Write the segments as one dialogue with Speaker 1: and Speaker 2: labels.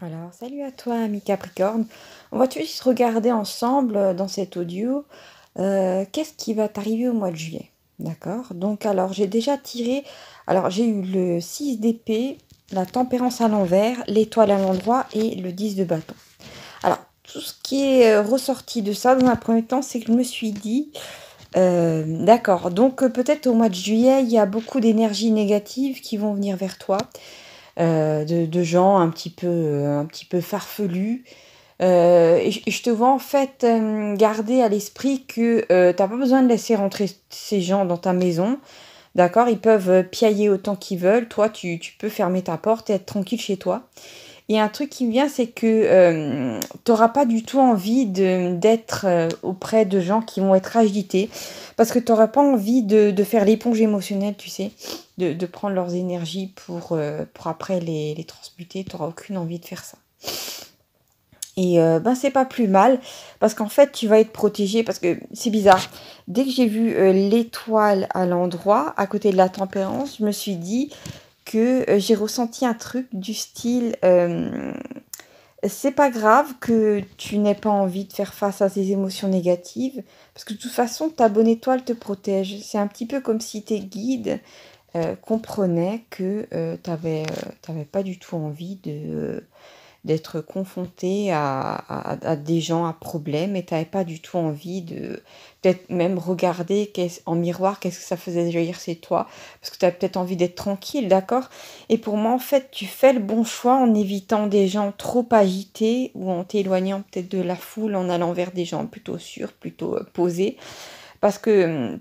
Speaker 1: Alors, salut à toi, ami Capricorne. On va tout de suite regarder ensemble dans cet audio qu'est-ce qui va t'arriver au mois de juillet. D'accord? Donc, alors, j'ai déjà tiré. Alors, j'ai eu le 6 d'épée, la tempérance à l'envers, l'étoile à l'endroit et le 10 de bâton. Alors, tout ce qui est ressorti de ça dans un premier temps, c'est que je me suis dit, d'accord, donc peut-être au mois de juillet, il y a beaucoup d'énergies négatives qui vont venir vers toi de gens un petit peu farfelus. Et je te vois en fait garder à l'esprit que t'as pas besoin de laisser rentrer ces gens dans ta maison. D'accord? Ils peuvent piailler autant qu'ils veulent. Toi, tu peux fermer ta porte et être tranquille chez toi. Et un truc qui me vient, c'est que t'auras pas du tout envie d'être auprès de gens qui vont être agités. Parce que t'auras pas envie de faire l'éponge émotionnelle, tu sais. De prendre leurs énergies pour après les transmuter. T'auras aucune envie de faire ça. Et ben c'est pas plus mal parce qu'en fait tu vas être protégé parce que c'est bizarre. Dès que j'ai vu l'étoile à l'endroit à côté de la tempérance, je me suis dit que j'ai ressenti un truc du style c'est pas grave que tu n'aies pas envie de faire face à ces émotions négatives parce que de toute façon ta bonne étoile te protège. C'est un petit peu comme si tes guides comprenaient que t'avais pas du tout envie d'être confronté à des gens à problème et tu n'avais pas du tout envie de peut-être même regarder en miroir qu'est-ce que ça faisait jaillir chez toi parce que tu as peut-être envie d'être tranquille, d'accord? Et pour moi, en fait, tu fais le bon choix en évitant des gens trop agités ou en t'éloignant peut-être de la foule en allant vers des gens plutôt sûrs, plutôt posés. Parce que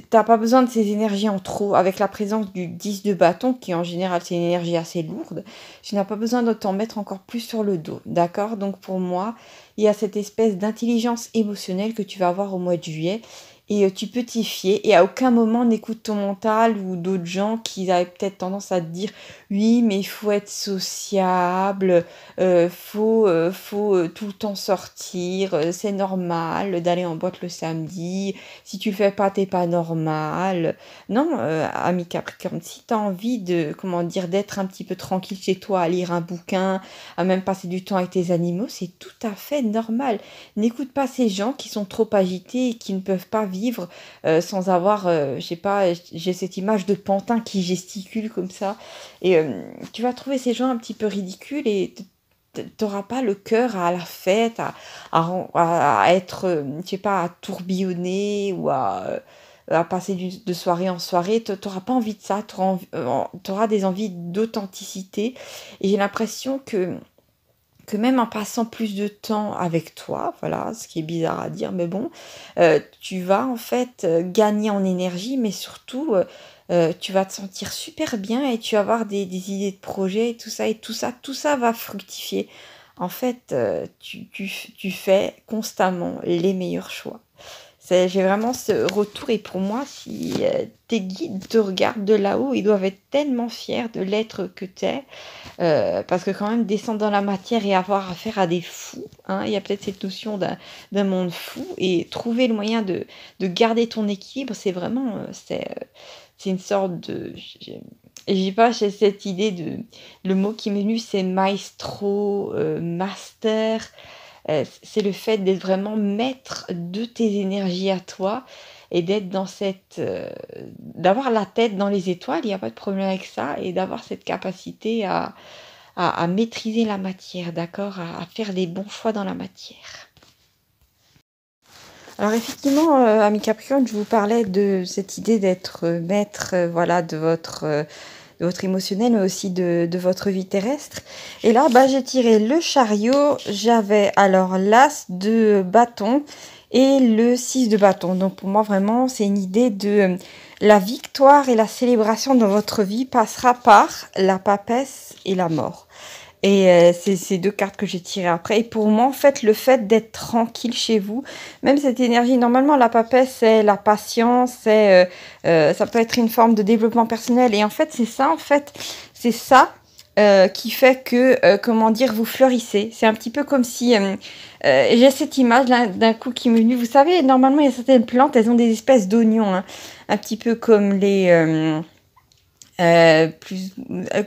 Speaker 1: t'as pas besoin de ces énergies en trop. Avec la présence du 10 de bâton, qui en général c'est une énergie assez lourde, tu n'as pas besoin de t'en mettre encore plus sur le dos. D'accord? Donc pour moi, il y a cette espèce d'intelligence émotionnelle que tu vas avoir au mois de juillet. Et tu peux t'y fier. Et à aucun moment n'écoute ton mental ou d'autres gens qui avaient peut-être tendance à te dire oui, mais il faut être sociable, faut tout le temps sortir, c'est normal d'aller en boîte le samedi, si tu le fais pas, t'es pas normal. Non, ami Capricorne, si tu as envie de, comment dire, d'être un petit peu tranquille chez toi, à lire un bouquin, à même passer du temps avec tes animaux, c'est tout à fait normal. N'écoute pas ces gens qui sont trop agités et qui ne peuvent pas vivre sans avoir, je sais pas, j'ai cette image de pantin qui gesticule comme ça. Et tu vas trouver ces gens un petit peu ridicules et t'auras pas le cœur à la fête, à être, je sais pas, à tourbillonner ou à passer de soirée en soirée. T'auras pas envie de ça, t'auras des envies d'authenticité. Et j'ai l'impression que même en passant plus de temps avec toi, voilà, ce qui est bizarre à dire, mais bon, tu vas en fait gagner en énergie, mais surtout, tu vas te sentir super bien et tu vas avoir des idées de projet tout ça va fructifier. En fait, tu fais constamment les meilleurs choix. J'ai vraiment ce retour et pour moi, si tes guides te regardent de là-haut, ils doivent être tellement fiers de l'être que tu es. Parce que quand même descendre dans la matière et avoir affaire à des fous, hein, il y a peut-être cette notion d'un monde fou et trouver le moyen de garder ton équilibre, c'est vraiment c'est une sorte de j'ai pas cette idée de le mot qui m'est venu c'est maestro master, c'est le fait d'être vraiment maître de tes énergies à toi et d'être dans d'avoir la tête dans les étoiles, il n'y a pas de problème avec ça, et d'avoir cette capacité à maîtriser la matière, d'accord, à faire les bons choix dans la matière. Alors effectivement, ami Capricorne, je vous parlais de cette idée d'être maître, voilà, de votre émotionnel, mais aussi de votre vie terrestre. Et là, bah, j'ai tiré le chariot. J'avais alors l'as de bâton et le 6 de bâton. Donc pour moi, vraiment, c'est une idée de la victoire et la célébration dans votre vie passera par la papesse et la mort. Et c'est ces deux cartes que j'ai tirées après. Et pour moi, en fait, le fait d'être tranquille chez vous, même cette énergie, normalement, la papesse, c'est la patience, ça peut être une forme de développement personnel. Et en fait, c'est ça qui fait que, comment dire, vous fleurissez. C'est un petit peu comme si, j'ai cette image d'un coup qui m'est venue. Vous savez, normalement, il y a certaines plantes, elles ont des espèces d'oignons, hein, un petit peu comme plus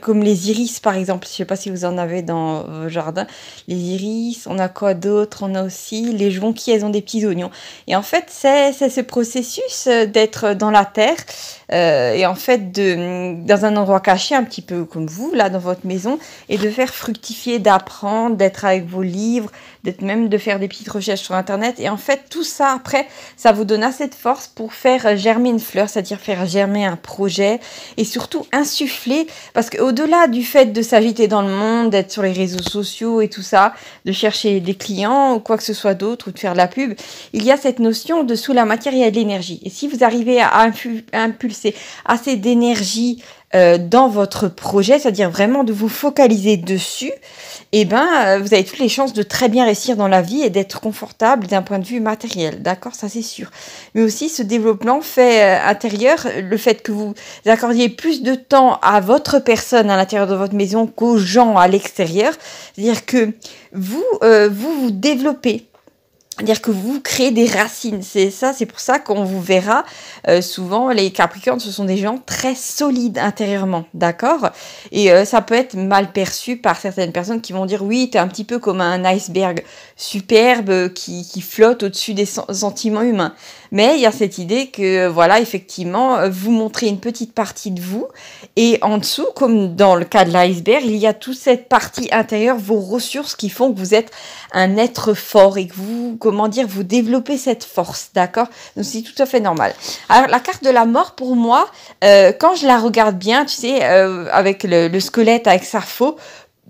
Speaker 1: comme les iris par exemple. Je sais pas si vous en avez dans vos jardins. Les iris, on a quoi d'autre? On a aussi les jonquilles, elles ont des petits oignons. Et en fait, c'est ce processus d'être dans la terre et en fait dans un endroit caché, un petit peu comme vous, là, dans votre maison, et de faire fructifier, d'apprendre, d'être avec vos livres, d'être même de faire des petites recherches sur Internet. Et en fait, tout ça, après, ça vous donne assez de force pour faire germer une fleur, c'est-à-dire faire germer un projet et surtout insuffler, parce qu'au-delà du fait de s'agiter dans le monde, d'être sur les réseaux sociaux et tout ça, de chercher des clients ou quoi que ce soit d'autre, ou de faire de la pub, il y a cette notion de sous la matière, il y a de l'énergie. Et si vous arrivez à impulser assez d'énergie dans votre projet, c'est-à-dire vraiment de vous focaliser dessus, et ben vous avez toutes les chances de très bien réussir dans la vie et d'être confortable d'un point de vue matériel, d'accord, ça c'est sûr. Mais aussi ce développement fait intérieur, le fait que vous accordiez plus de temps à votre personne à l'intérieur de votre maison qu'aux gens à l'extérieur, c'est-à-dire que vous développez. C'est-à-dire que vous créez des racines, c'est pour ça qu'on vous verra souvent, les Capricornes, ce sont des gens très solides intérieurement, d'accord? Et ça peut être mal perçu par certaines personnes qui vont dire oui, t'es un petit peu comme un iceberg superbe qui flotte au-dessus des sentiments humains. Mais il y a cette idée que voilà, effectivement, vous montrez une petite partie de vous et en dessous, comme dans le cas de l'iceberg, il y a toute cette partie intérieure, vos ressources qui font que vous êtes un être fort et que vous, comment dire, vous développez cette force, d'accord? Donc c'est tout à fait normal. Alors la carte de la mort, pour moi, quand je la regarde bien, tu sais, avec le squelette, avec sa faux,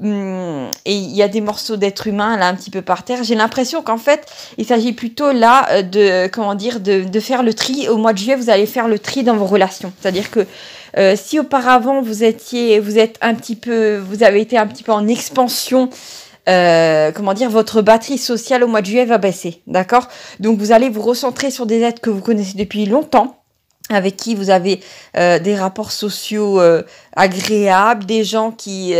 Speaker 1: et il y a des morceaux d'être humain là un petit peu par terre, j'ai l'impression qu'en fait il s'agit plutôt là de comment dire de faire le tri. Au mois de juillet, vous allez faire le tri dans vos relations, c'est à dire que si auparavant vous avez été un petit peu en expansion, comment dire, votre batterie sociale au mois de juillet va baisser, d'accord? Donc vous allez vous recentrer sur des êtres que vous connaissez depuis longtemps, avec qui vous avez des rapports sociaux agréables, des gens qui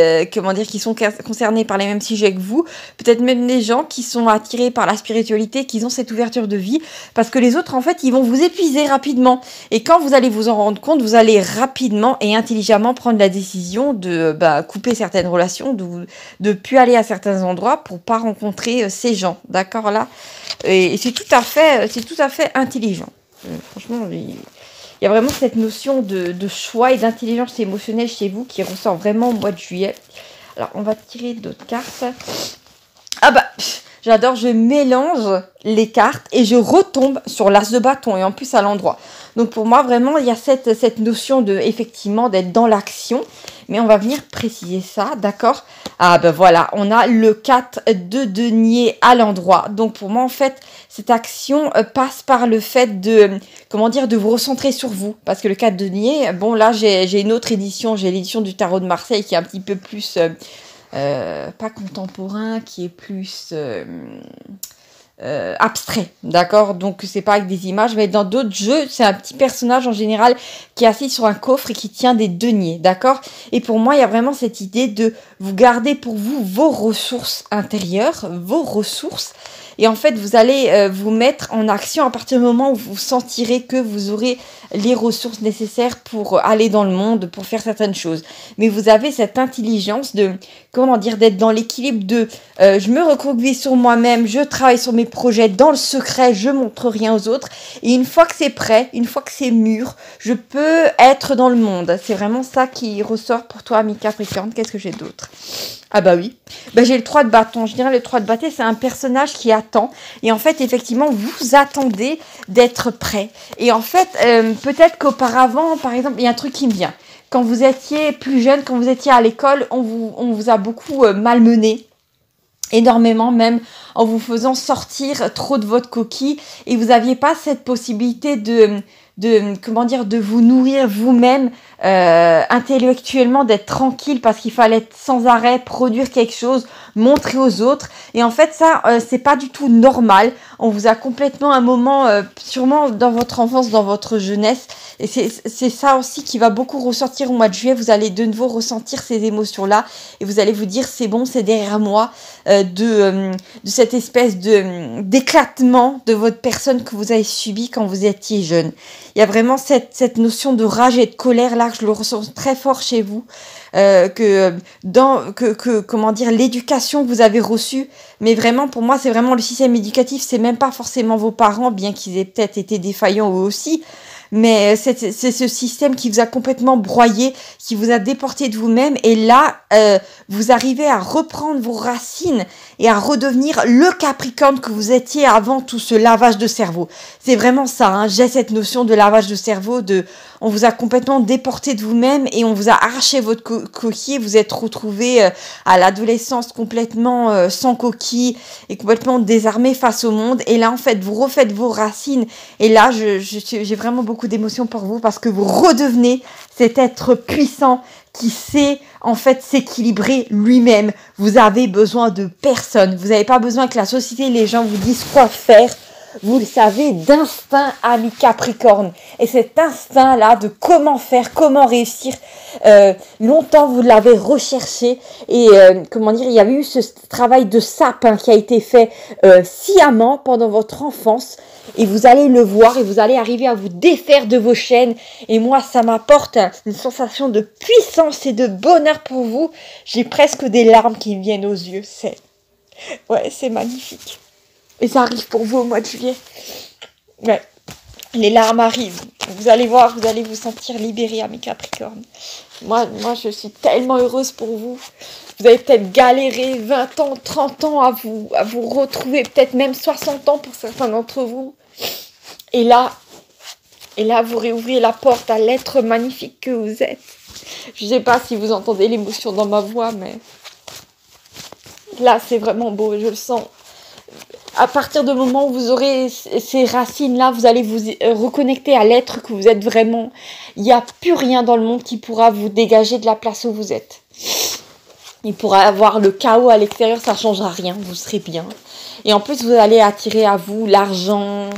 Speaker 1: qui sont concernés par les mêmes sujets que vous, peut-être même des gens qui sont attirés par la spiritualité, qui ont cette ouverture de vie, parce que les autres en fait ils vont vous épuiser rapidement, et quand vous allez vous en rendre compte, vous allez rapidement et intelligemment prendre la décision de couper certaines relations, de plus aller à certains endroits pour pas rencontrer ces gens, d'accord là, et c'est tout à fait intelligent. Franchement, il y a vraiment cette notion de choix et d'intelligence émotionnelle chez vous qui ressort vraiment au mois de juillet. Alors, on va tirer d'autres cartes. Ah bah, j'adore, je mélange les cartes et je retombe sur l'as de bâton et en plus à l'endroit. Donc pour moi, vraiment, il y a cette notion de, effectivement, d'être dans l'action. Mais on va venir préciser ça, d'accord? Ah ben voilà, on a le 4 de denier à l'endroit. Donc pour moi, en fait, cette action passe par le fait de, comment dire, de vous recentrer sur vous. Parce que le 4 de denier, bon là, j'ai une autre édition, j'ai l'édition du tarot de Marseille qui est un petit peu plus, pas contemporain, qui est plus... abstrait, d'accord? Donc c'est pas avec des images, mais dans d'autres jeux, c'est un petit personnage en général qui est assis sur un coffre et qui tient des deniers, d'accord? Et pour moi, il y a vraiment cette idée de vous garder pour vous vos ressources intérieures, vos ressources, et en fait, vous allez vous mettre en action à partir du moment où vous sentirez que vous aurez les ressources nécessaires pour aller dans le monde, pour faire certaines choses. Mais vous avez cette intelligence de, comment dire, d'être dans l'équilibre de je me recroqueville sur moi-même, je travaille sur mes projets dans le secret, je montre rien aux autres. Et une fois que c'est prêt, une fois que c'est mûr, je peux être dans le monde. C'est vraiment ça qui ressort pour toi, ami Capricorne. Qu'est-ce que j'ai d'autre? Ah bah oui, j'ai le 3 de bâton. Je dirais le 3 de bâton, c'est un personnage qui attend. Et en fait, effectivement, vous attendez d'être prêt. Et en fait, peut-être qu'auparavant, par exemple, il y a un truc qui me vient. Quand vous étiez plus jeune, quand vous étiez à l'école, on vous a beaucoup malmené. Énormément même, en vous faisant sortir trop de votre coquille. Et vous n'aviez pas cette possibilité de vous nourrir vous-même intellectuellement, d'être tranquille parce qu'il fallait être sans arrêt produire quelque chose, montrer aux autres. Et en fait, ça, c'est pas du tout normal. On vous a complètement un moment, sûrement dans votre enfance, dans votre jeunesse. Et c'est ça aussi qui va beaucoup ressortir au mois de juillet. Vous allez de nouveau ressentir ces émotions-là et vous allez vous dire c'est bon, c'est derrière moi, de cette espèce d'éclatement de votre personne que vous avez subi quand vous étiez jeune. Il y a vraiment cette notion de rage et de colère là je le ressens très fort chez vous, comment dire, l'éducation que vous avez reçue, mais vraiment, pour moi, c'est vraiment le système éducatif, c'est même pas forcément vos parents, bien qu'ils aient peut-être été défaillants eux aussi, mais c'est ce système qui vous a complètement broyé, qui vous a déporté de vous-même, et là, vous arrivez à reprendre vos racines et à redevenir le Capricorne que vous étiez avant tout ce lavage de cerveau. C'est vraiment ça, hein, j'ai cette notion de lavage de cerveau, on vous a complètement déporté de vous-même et on vous a arraché votre coquille, vous êtes retrouvé à l'adolescence complètement sans coquille et complètement désarmé face au monde. Et là, en fait, vous refaites vos racines. Et là, j'ai vraiment beaucoup d'émotions pour vous parce que vous redevenez cet être puissant qui sait en fait s'équilibrer lui-même. Vous avez besoin de personne. Vous n'avez pas besoin que la société, les gens vous disent quoi faire. Vous le savez d'instinct, ami Capricorne. Et cet instinct-là de comment faire, comment réussir, longtemps vous l'avez recherché. Et comment dire, il y avait eu ce travail de sape qui a été fait sciemment pendant votre enfance. Et vous allez le voir et vous allez arriver à vous défaire de vos chaînes. Et moi, ça m'apporte une sensation de puissance et de bonheur pour vous. J'ai presque des larmes qui me viennent aux yeux. C'est magnifique. Et ça arrive pour vous au mois de juillet. Ouais, les larmes arrivent. Vous allez voir, vous allez vous sentir libérés, amis Capricorne. Moi, je suis tellement heureuse pour vous. Vous avez peut-être galéré 20 ans, 30 ans à vous retrouver, peut-être même 60 ans pour certains d'entre vous. Et là, vous réouvrez la porte à l'être magnifique que vous êtes. Je ne sais pas si vous entendez l'émotion dans ma voix, mais là, c'est vraiment beau, je le sens. À partir du moment où vous aurez ces racines-là, vous allez vous reconnecter à l'être que vous êtes vraiment. Il n'y a plus rien dans le monde qui pourra vous dégager de la place où vous êtes. Il pourra avoir le chaos à l'extérieur, ça ne changera rien, vous serez bien. Et en plus, vous allez attirer à vous l'argent,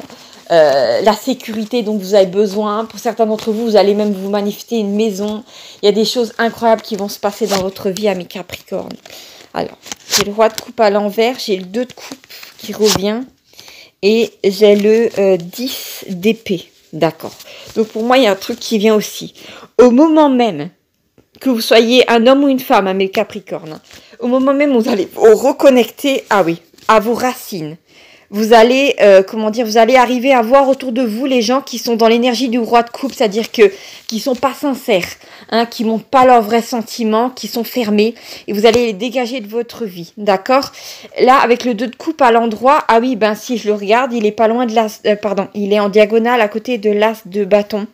Speaker 1: la sécurité dont vous avez besoin. Pour certains d'entre vous, vous allez même vous manifester une maison. Il y a des choses incroyables qui vont se passer dans votre vie, amis Capricorne. Alors, j'ai le roi de coupe à l'envers, j'ai le 2 de coupe qui revient et j'ai le 10 d'épée. D'accord. Donc pour moi, il y a un truc qui vient aussi. Au moment même que vous soyez un homme ou une femme, mes Capricornes, au moment même où vous allez vous reconnecter, à vos racines, vous allez, vous allez arriver à voir autour de vous les gens qui sont dans l'énergie du roi de coupe, c'est-à-dire qui sont pas sincères, qui montrent pas leurs vrais sentiments, qui sont fermés, et vous allez les dégager de votre vie, d'accord? Là, avec le 2 de coupe à l'endroit, si je le regarde, il est pas loin de l'as, il est en diagonale à côté de l'as de bâton.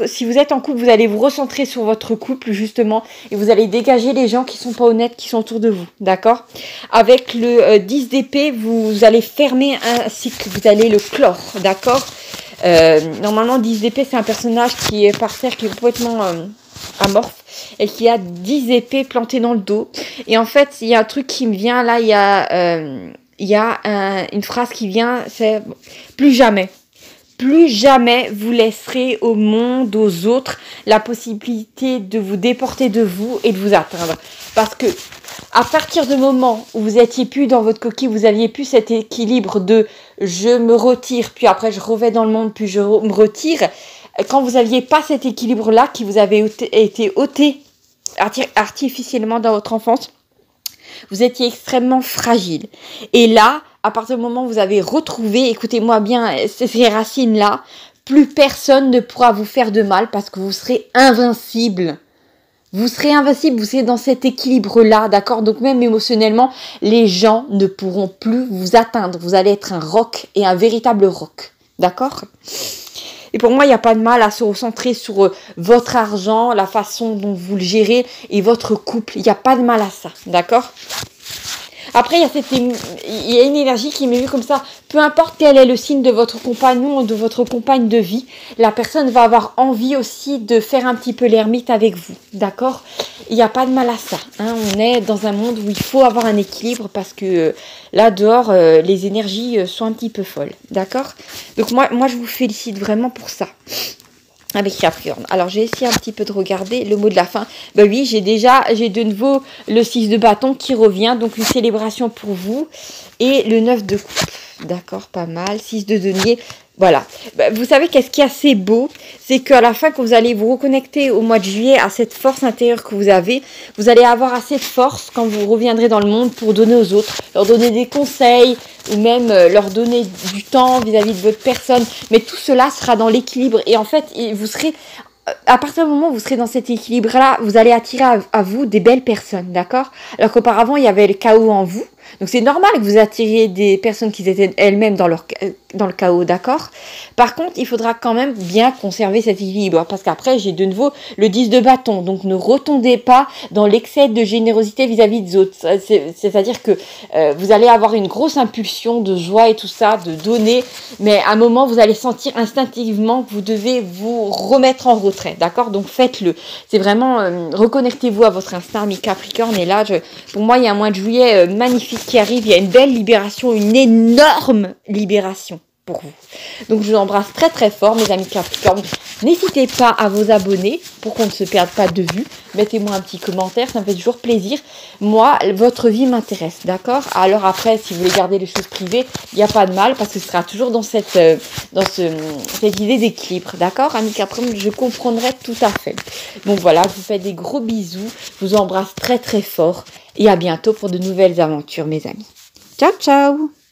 Speaker 1: Si vous êtes en couple, vous allez vous recentrer sur votre couple, justement, et vous allez dégager les gens qui sont pas honnêtes, qui sont autour de vous, d'accord? Avec le 10 d'épée, vous allez fermer un cycle, vous allez le clore, d'accord? Normalement, 10 d'épée, c'est un personnage qui est par terre, qui est complètement amorphe et qui a 10 épées plantées dans le dos. Et en fait, il y a un truc qui me vient là, il y a une phrase qui vient, c'est plus jamais. Plus jamais vous laisserez au monde, aux autres, la possibilité de vous déporter de vous et de vous atteindre. Parce que à partir du moment où vous étiez plus dans votre coquille, vous aviez plus cet équilibre de je me retire, puis après je revais dans le monde, puis je me retire. Quand vous n'aviez pas cet équilibre-là qui vous avait été ôté artificiellement dans votre enfance, vous étiez extrêmement fragile. Et là, à partir du moment où vous avez retrouvé, écoutez-moi bien, ces racines-là, plus personne ne pourra vous faire de mal parce que vous serez invincible. Vous serez invincible, vous serez dans cet équilibre-là, d'accord? Donc même émotionnellement, les gens ne pourront plus vous atteindre. Vous allez être un roc et un véritable roc, d'accord? Et pour moi, il n'y a pas de mal à se recentrer sur votre argent, la façon dont vous le gérez et votre couple. Il n'y a pas de mal à ça, d'accord? Après, il y a une énergie qui m'est vue comme ça. Peu importe quel est le signe de votre compagnon ou de votre compagne de vie, la personne va avoir envie aussi de faire un petit peu l'ermite avec vous. D'accord? Il n'y a pas de mal à ça. On est dans un monde où il faut avoir un équilibre parce que là, dehors, les énergies sont un petit peu folles. D'accord? Donc moi, je vous félicite vraiment pour ça. Avec Capricorne. Alors, j'ai essayé un petit peu de regarder le mot de la fin. Oui, j'ai de nouveau le 6 de bâton qui revient. Donc, une célébration pour vous. Et le 9 de coupe. d'accord, pas mal. 6 de denier. Voilà. Bah, vous savez qu'est-ce qui est assez beau? C'est qu'à la fin, quand vous allez vous reconnecter au mois de juillet à cette force intérieure que vous allez avoir assez de force quand vous reviendrez dans le monde pour donner aux autres, leur donner des conseils ou même leur donner du temps vis-à-vis de votre personne. Mais tout cela sera dans l'équilibre et en fait, vous serez à partir du moment où vous serez dans cet équilibre-là, vous allez attirer à vous des belles personnes, d'accord? Alors qu'auparavant, il y avait le chaos en vous. Donc c'est normal que vous attiriez des personnes qui étaient elles-mêmes dans le chaos, d'accord? Par contre, il faudra quand même bien conserver cet équilibre, parce qu'après, j'ai de nouveau le 10 de bâton. Donc ne retombez pas dans l'excès de générosité vis-à-vis des autres. C'est-à-dire que vous allez avoir une grosse impulsion de joie et tout ça, de donner, mais à un moment, vous allez sentir instinctivement que vous devez vous remettre en retrait, d'accord? Donc faites-le. C'est vraiment, reconnectez-vous à votre instinct, mes Capricornes. Et là, pour moi, il y a un mois de juillet magnifique qui arrive. Il y a une belle libération, une énorme libération pour vous. Donc je vous embrasse très très fort, mes amis Capricornes. N'hésitez pas à vous abonner pour qu'on ne se perde pas de vue. Mettez-moi un petit commentaire, ça me fait toujours plaisir. Moi, votre vie m'intéresse, d'accord? Alors après, si vous voulez garder les choses privées, il n'y a pas de mal, parce que ce sera toujours dans cette idée d'équilibre, d'accord, amis Capricornes? Je comprendrai tout à fait. Donc voilà, je vous fais des gros bisous, je vous embrasse très très fort et à bientôt pour de nouvelles aventures, mes amis. Ciao ciao!